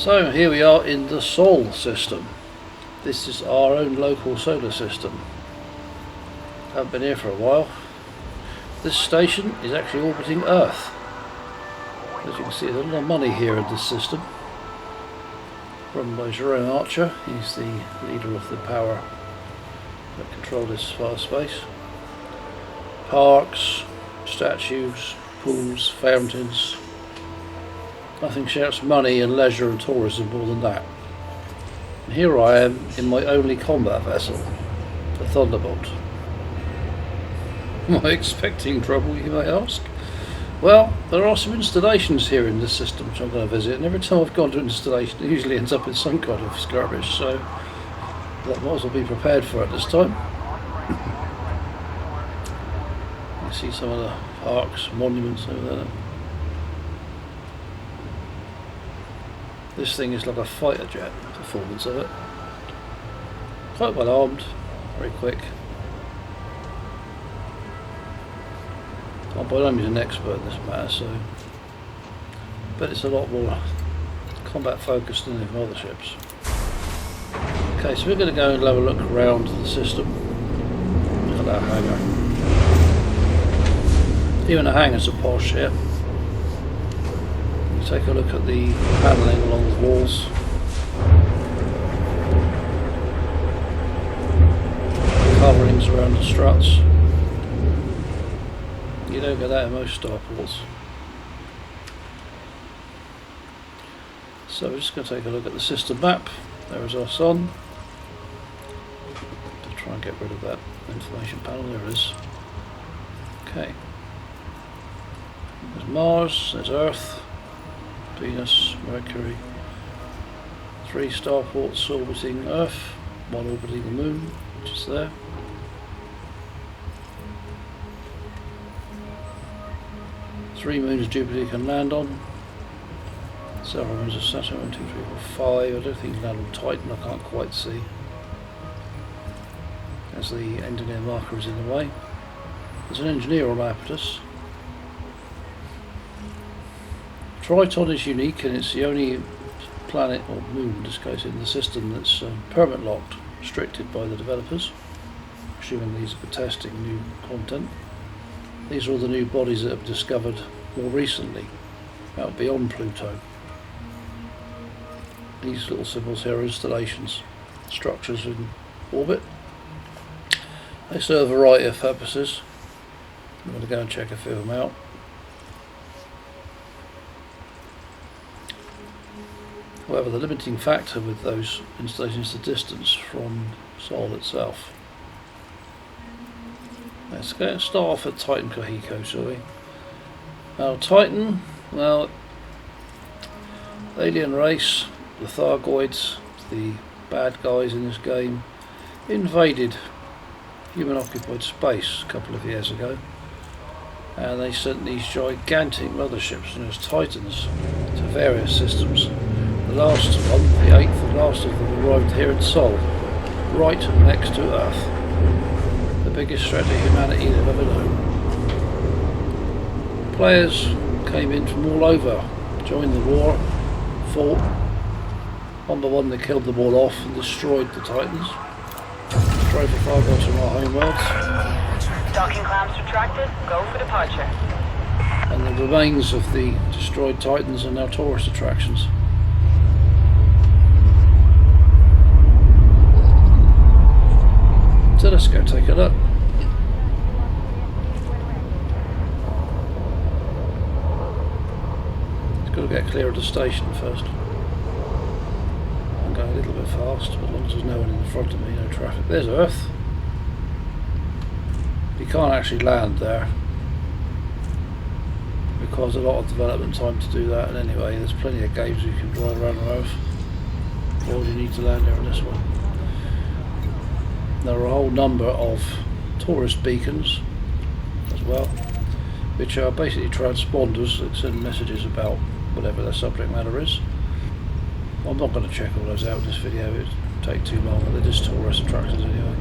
So here we are in the Sol system. This is our own local solar system. Haven't been here for a while. This station is actually orbiting Earth. As you can see, there's a lot of money here in this system. Run by Jerome Archer. He's the leader of the power that control this vast space. Parks, statues, pools, fountains. Nothing shouts money and leisure and tourism more than that. And here I am in my only combat vessel, the Thunderbolt. Am I expecting trouble, you may ask? Well, there are some installations here in this system which I'm going to visit, and every time I've gone to an installation it usually ends up in some kind of skirmish, so I might as well be prepared for it this time. You see some of the parks, monuments over there. This thing is like a fighter jet, performance of it. Quite well armed, very quick. I'm by no means an expert in this matter, so but it's a lot more combat focused than the other ships. Okay, so we're going to go and have a look around the system. Look at that hangar. Even the hangars are posh here. Take a look at the panelling along the walls. Coverings around the struts. You don't get that in most starports. So we're just going to take a look at the system map. There is our sun. To try and get rid of that information panel. There it is. Okay. There's Mars, there's Earth, Venus, Mercury, 3 starports orbiting Earth, 1 orbiting the Moon, which is there. Three moons Jupiter can land on. Several moons of Saturn, 1, 2, 3, 4, 5. I don't think you can land on Titan, I can't quite see. As the engineer marker is in the way. There's an engineer on Iapetus. Triton is unique, and it's the only planet, or moon in this case, in the system that's permanent locked, restricted by the developers, assuming these are for testing new content. These are all the new bodies that have been discovered more recently, out beyond Pluto. These little symbols here are installations, structures in orbit. They serve a variety of purposes. I'm going to go and check a few of them out. However, the limiting factor with those installations is the distance from Sol itself. Let's go and start off at Titan Kohiko, shall we? Now, Titan, well, alien race, the Thargoids, the bad guys in this game, invaded human-occupied space a couple of years ago, and they sent these gigantic motherships known as Titans to various systems. The last one, the 8th and last of them, arrived here in Sol, right next to Earth. The biggest threat to humanity they've ever known. Players came in from all over, joined the war, fought. One by one they killed them all off and destroyed the Titans. Drove the Thargoids from our homeworlds. Docking clamps retracted, go for departure. And the remains of the destroyed Titans are now tourist attractions. So let's go take a look. It's got to get clear of the station first. I'm going a little bit fast, but as long as there's no one in front of me, no traffic. There's Earth. You can't actually land there. It requires a lot of development time to do that, and anyway, there's plenty of games you can drive around on Earth. Or you need to land there on this one. There are a whole number of tourist beacons as well, which are basically transponders that send messages about whatever their subject matter is. I'm not going to check all those out in this video, it would take too long, they're just tourist attractions anyway.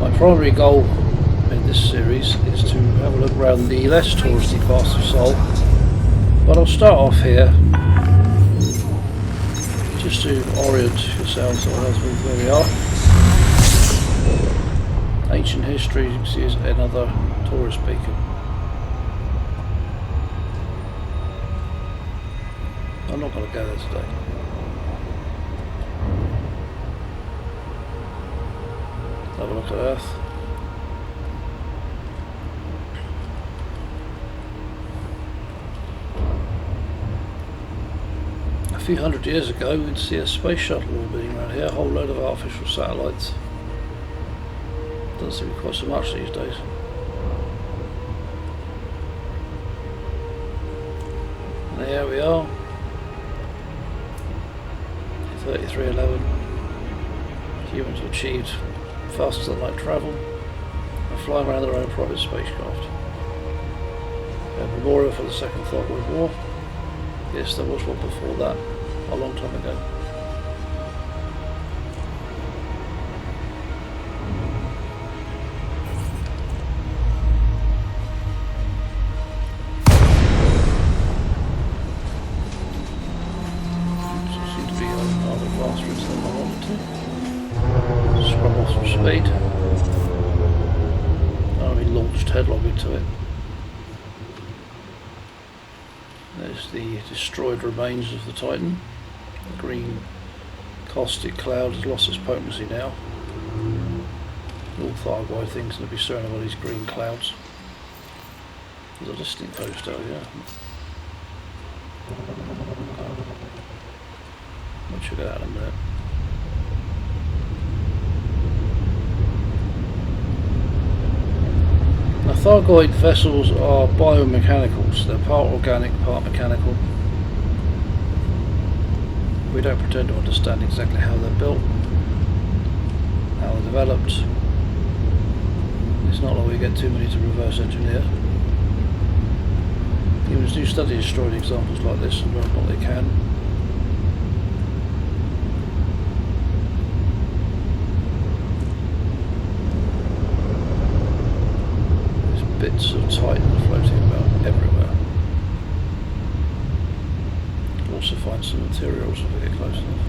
My primary goal in this series is to have a look around the less touristy parts of Sol, but I'll start off here just to orient yourselves with where we are. Ancient history, you can see, is another tourist beacon. I'm not going to go there today. Have a look at Earth. A few hundred years ago we'd see a space shuttle orbiting around here, a whole load of artificial satellites. Doesn't seem quite so much these days. And here we are. 3311. Humans have achieved faster than light travel and flying around their own private spacecraft. A memorial for the Second Thargoid War. Yes, there was one before that, a long time ago. Seem to be rather faster than I wanted to. Scrub off some speed. Oh, we launched headlong into it. There's the destroyed remains of the Titan. The green caustic cloud has lost its potency now. All Thargoid things going to be surrounded by these green clouds. There's a listening post out here. We'll check it out in a minute. Now, Thargoid vessels are biomechanicals. They're part organic, part mechanical. We don't pretend to understand exactly how they're built, how they're developed. It's not like we get too many to reverse engineer. Humans do study destroyed examples like this and learn what they can. Bits of Titan floating about everywhere. Also find some materials if we get close enough.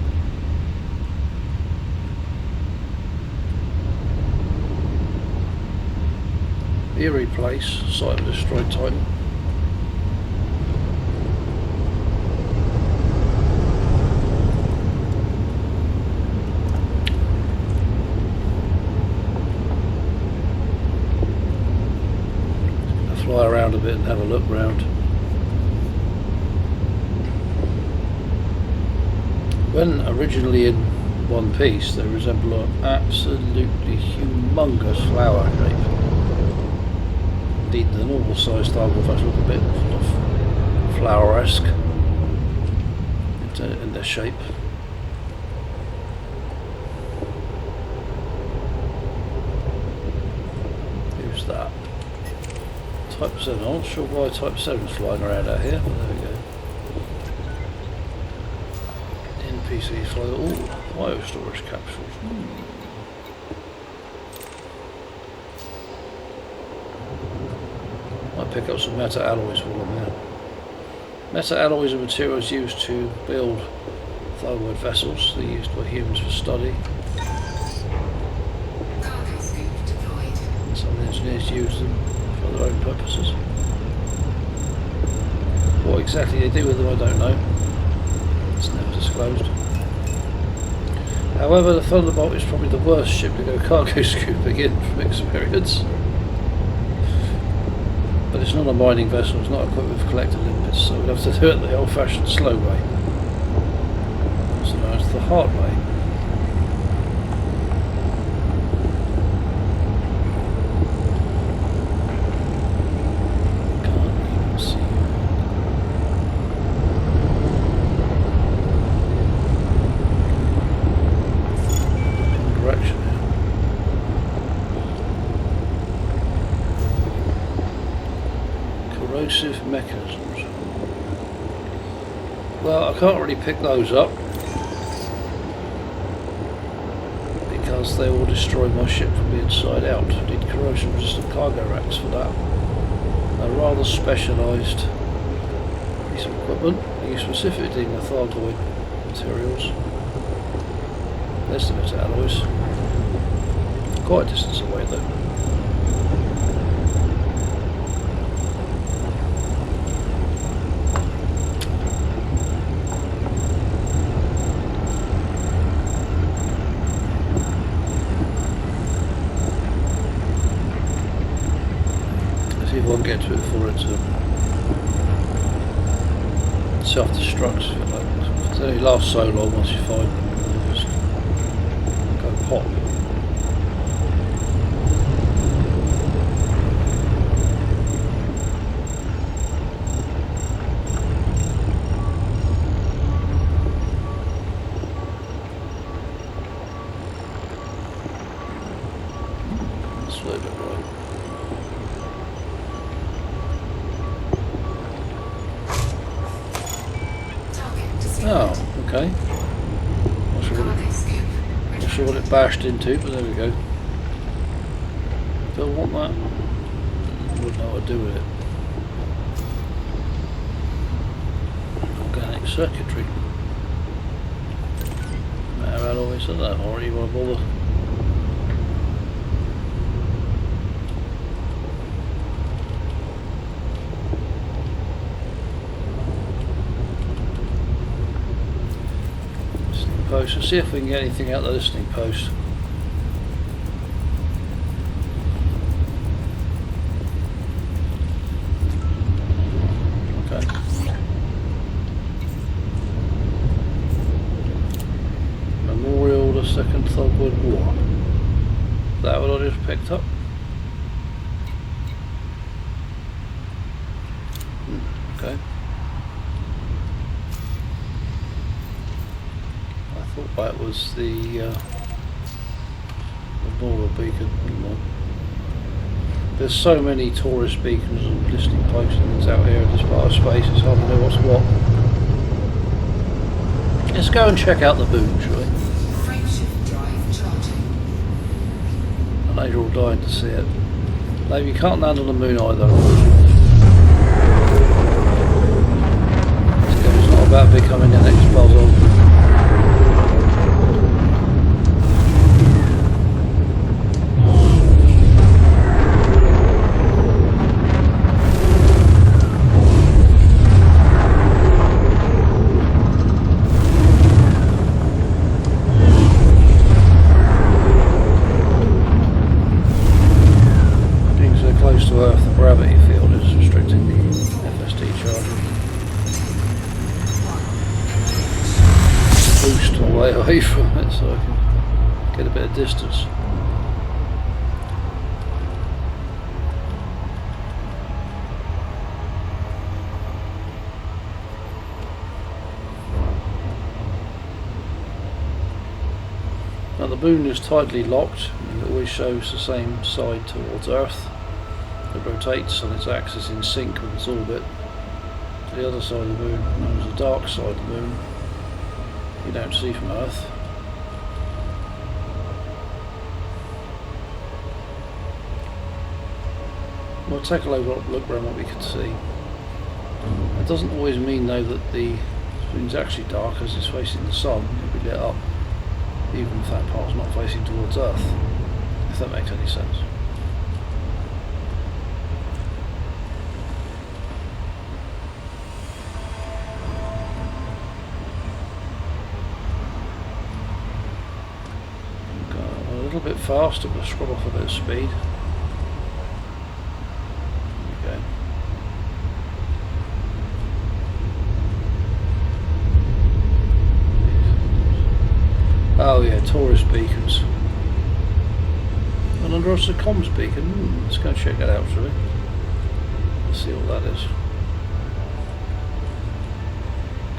Eerie place, site of a destroyed Titan. Fly around a bit and have a look round. When originally in one piece, they resemble an absolutely humongous flower shape. Indeed, the normal sized Thargoid look a bit sort of flower-esque in their shape. Who's that? Type 7, I'm not sure why Type 7 is flying around out here, but there we go. NPC fly, bio storage capsules. Might pick up some meta-alloys while I'm there. Meta-alloys are materials used to build Thargoid vessels. They're used by humans for study. Some engineers use them for their own purposes. What exactly they do with them I don't know. It's never disclosed. However, the Thunderbolt is probably the worst ship to go cargo scooping in from experience. But it's not a mining vessel, it's not equipped with collector limpets, so we'd have to do it the old-fashioned slow way. Also known as the hard way. Mechanisms. Well, I can't really pick those up because they will destroy my ship from the inside out. I need corrosion resistant cargo racks for that. A rather specialised piece of equipment used specifically in the Thargoid materials. Estimate alloys. Quite a distance away though. Let's see if I can get to it before it self-destructs. It only lasts so long once you find them. Just go pop. Oh, okay. Not sure what it bashed into, but there we go. Don't want that. Wouldn't know what to do with it. Organic circuitry. Matter alloys, I don't know, or you want to bother. Post. Let's see if we can get anything out of the listening post. Okay. Memorial the Second Thugwood War. Is that what I just picked up? Okay. That was the Memorial beacon. There's so many tourist beacons and listening posts and things out here in this part of space, it's hard to know what's what. Let's go and check out the moon, shall we? I know you're all dying to see it. Maybe you can't land on the moon either. It's not about becoming the next puzzle. Away from it so I can get a bit of distance. Now the moon is tightly locked and it always shows the same side towards Earth. It rotates on its axis in sync with its orbit to the other side of the moon, known as the dark side of the moon. You don't see from Earth. We'll take a look around what we can see. It doesn't always mean though that the moon's actually dark as it's facing the sun. It'll be lit up even if that part's not facing towards Earth, if that makes any sense. A little bit faster, but scrub off a bit of speed. Okay. Oh yeah, tourist beacons. And under us a comms beacon. Let's go and check that out, shall we? Let's see what that is.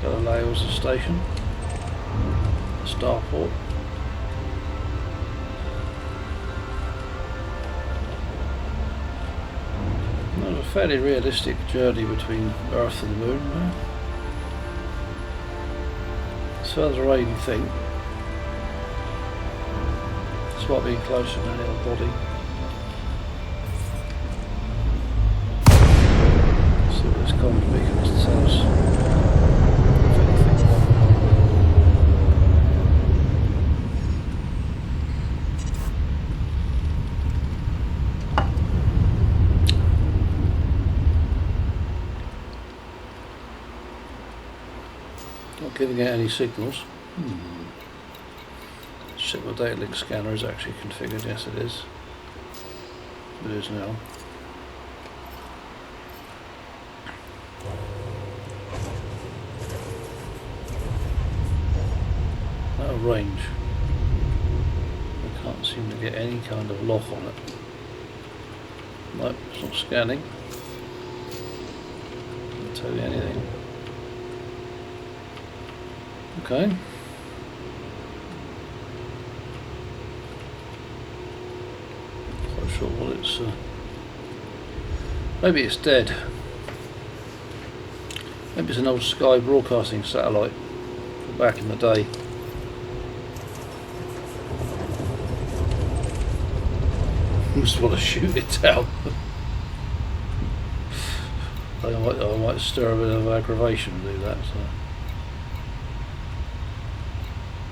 Galileo's a station. Starport. There's a fairly realistic journey between Earth and the Moon. It's further away than you think. Despite being closer than any other body. Let's see what this comms beacon has to tell us. If anything. Not giving out any signals. Check my data link scanner is actually configured. Yes, it is. It is now. No range. I can't seem to get any kind of lock on it. Nope, it's not scanning. Doesn't tell you anything. Okay. Quite sure what it's. Maybe it's dead. Maybe it's an old Sky broadcasting satellite from back in the day. I just want to shoot it down. I might stir a bit of aggravation to do that. So.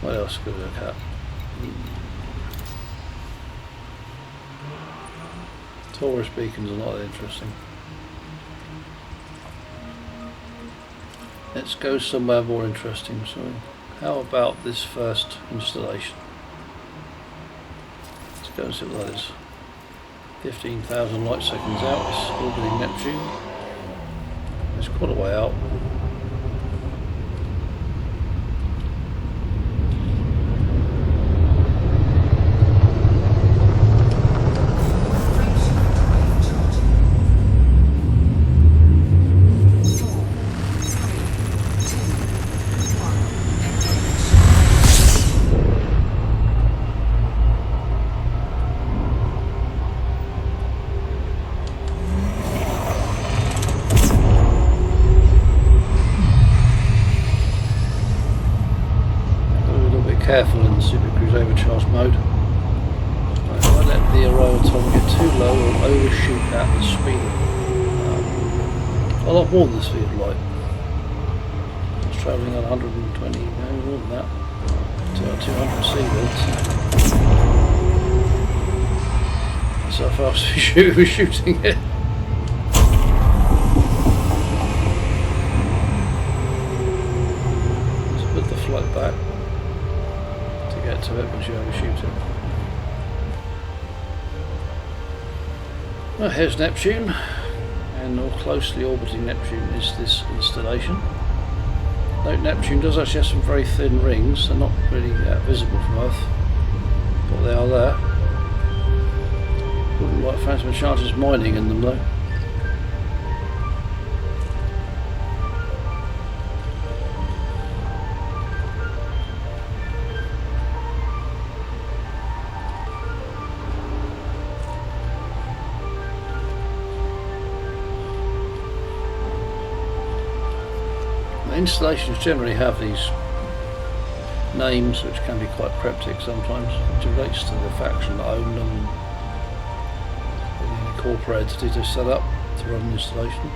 What else could we look at? Tourist beacons are not that interesting. Let's go somewhere more interesting. So, how about this first installation? Let's go and see what that is. 15,000 light seconds out. It's orbiting Neptune. It's quite a way out. Careful in the Super Cruise overcharge mode. If I let the arrow time get too low, it'll overshoot at the speed. A lot more than the speed of light. It's travelling at 120, no more than that. To 200 seabirds. That's how fast we're shooting it. Let's put the flight back. Get to it once you overshoot it. Well, here's Neptune, and more closely orbiting Neptune is this installation. Note Neptune does actually have some very thin rings. They're not really visible from Earth, but they are there. Wouldn't like Phantom Chargers mining in them though. Installations generally have these names which can be quite cryptic sometimes, which relates to the faction that own them and the corporate entities they set up to run the installation.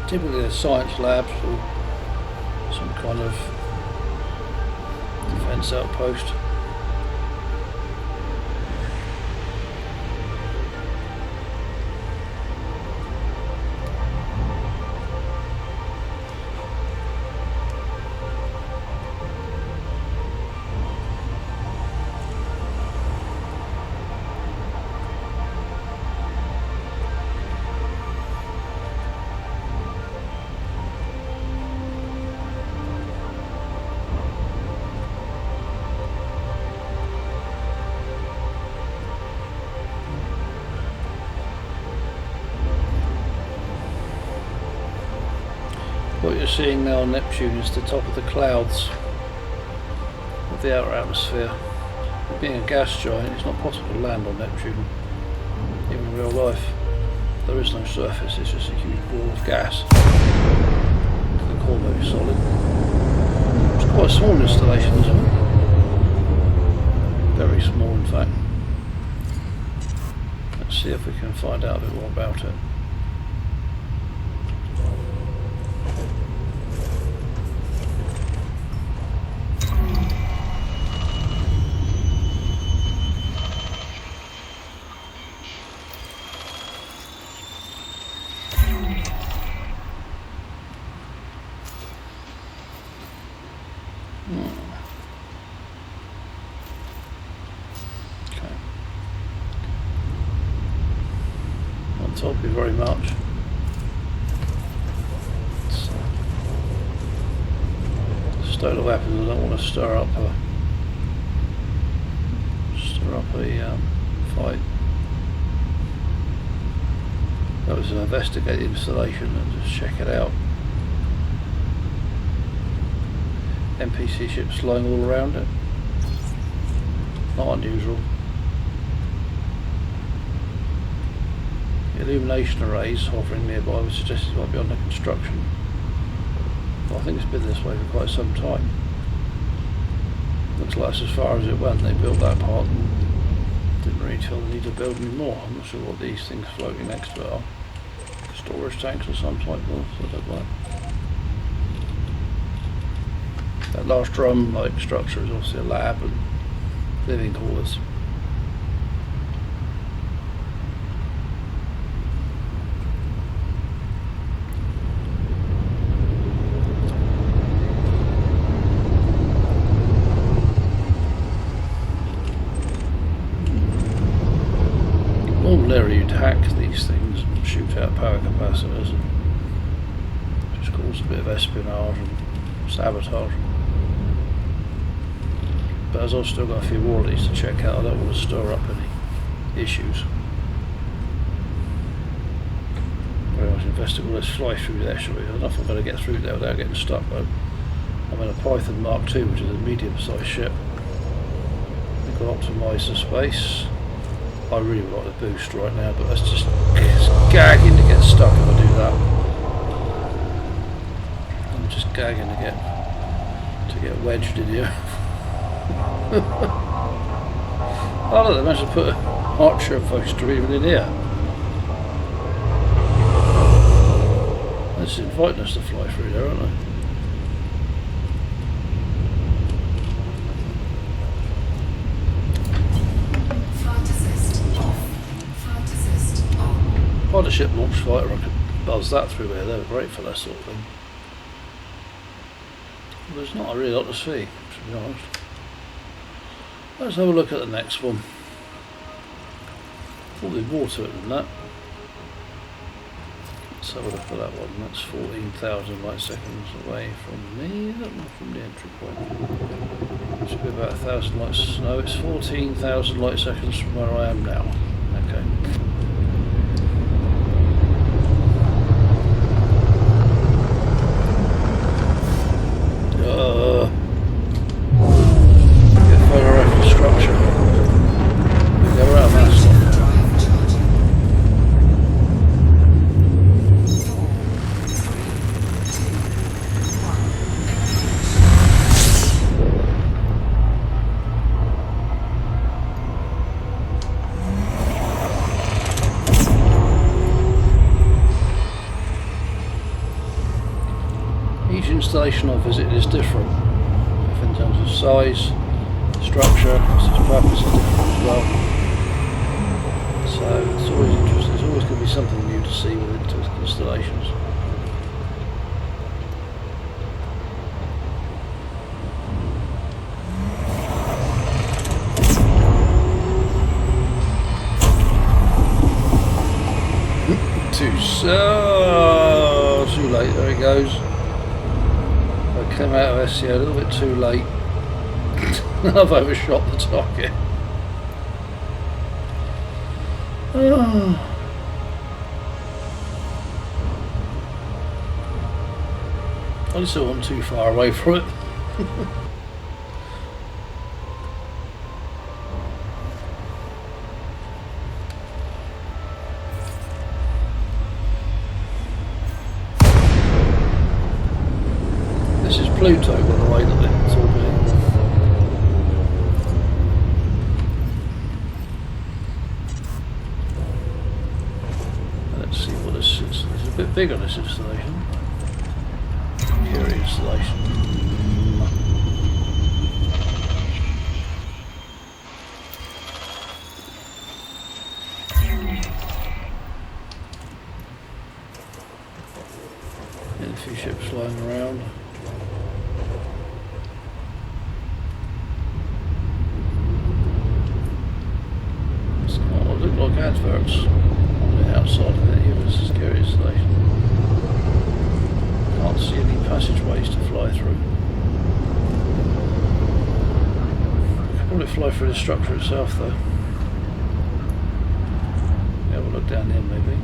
Typically they're science labs or some kind of defence outpost. What you're seeing now on Neptune is the top of the clouds of the outer atmosphere. Being a gas giant, it's not possible to land on Neptune, even in real life. There is no surface, it's just a huge ball of gas. The core very solid. It's quite a small installation, isn't it? Very small, in fact. Let's see if we can find out a bit more about it. Okay. Not told me very much. Stow the weapons. I don't want to stir up a fight. That was an investigate installation and just check it out. NPC ships flying all around it. Not unusual. The illumination arrays hovering nearby would suggest it might be under construction. Well, I think it's been this way for quite some time. Looks like it's as far as it went. They built that part and didn't really feel the need to build any more. I'm not sure what these things floating next to it are. Storage tanks or some type of, I don't know. That large drum-like structure is obviously a lab and living quarters. Ordinarily you'd hack these things and shoot out power capacitors and just cause a bit of espionage and sabotage. But as I've still got a few more of these to check out, I don't want to stir up any issues. Very much investigate. Let's fly through there, shall we? I don't know if I'm going to get through there without getting stuck though. I'm in a Python Mark II, which is a medium-sized ship. We've got to optimise the space. I really would like the boost right now, but that's just gagging to get stuck if I do that. I'm just gagging to get wedged in here. Oh look, they managed to put an archer poster even in here. They're just inviting us to fly through there, aren't they? If I had a ship launch fighter, I could buzz that through here. They were great for that sort of thing. But there's not really a lot to see, to be honest. Let's have a look at the next one. Thought there'd be more to it than that. Let's have a look at that one. That's 14,000 light seconds away from me. Is that not from the entry point? It should be about 1,000 lights. No, it's 14,000 light seconds from where I am now. Okay. Get further out of the structure. We go around that stuff. Each installation I visit is different, in terms of size, structure, its purpose is different as well. So it's always interesting. There's always going to be something new to see with installations. Too late. There it goes. Came out of SCO a little bit too late. I've overshot the target. Oh. I just don't want too far away from it. Pluto, by the way, that it's orbiting. Let's see what this is. It's a bit bigger, this installation. Curie installation. And a few ships flying around. adverts on the outside of it. Here was a security installation. Can't see any passageways to fly through. Could probably fly through the structure itself though. Yeah, we'll look down here maybe.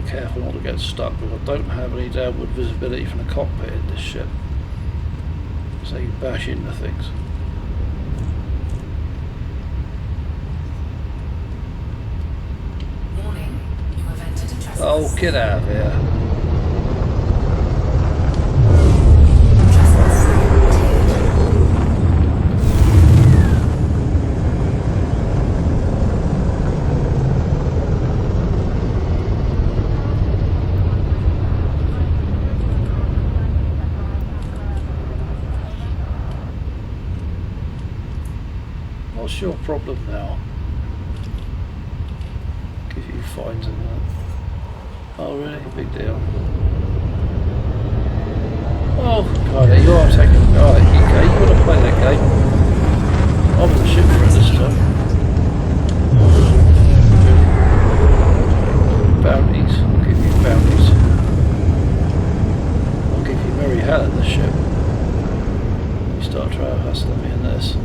Careful not to get stuck, because I don't have any downward visibility from the cockpit in this ship, so you bash into things. Warning, you have entered a trespass. Oh, get out of here. What's your problem now? Give you fines and that. Oh really? Big deal. Oh god, you are taking... Alright, okay, you want to play that game. I'm in the ship for it this time. Bounties. I'll give you bounties. I'll give you merry hell in the ship. You start trying to hustle me in this.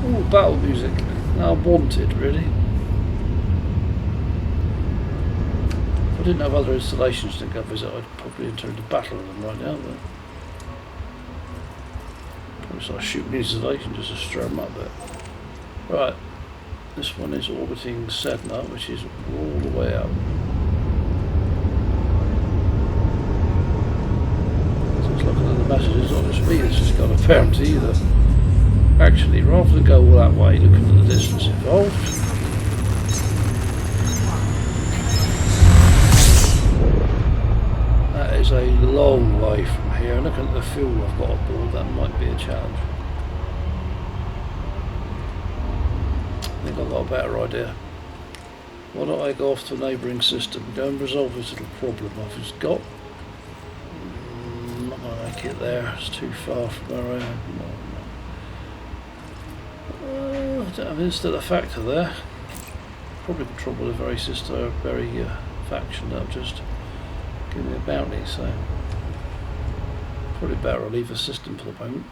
Ooh, battle music. Now wanted, really. If I didn't have other installations to go visit, I'd probably enter into battle with them right now, but probably start shooting installations just to stir them up a bit. Right, this one is orbiting Sedna, which is all the way up. So it's looking at the messages on its feet, it's just got a bounty either. Actually, rather than go all that way, looking at the distance involved, that is a long way from here. Looking at the fuel I've got aboard, that might be a challenge. I think I've got a better idea. Why don't I go off to a neighbouring system, go and resolve this little problem I've just got. I'm not going to make it there, it's too far from where I am. I mean, it's still a factor there. Probably trouble with the very faction that have just given me a bounty, so probably better I'll leave the system for the moment.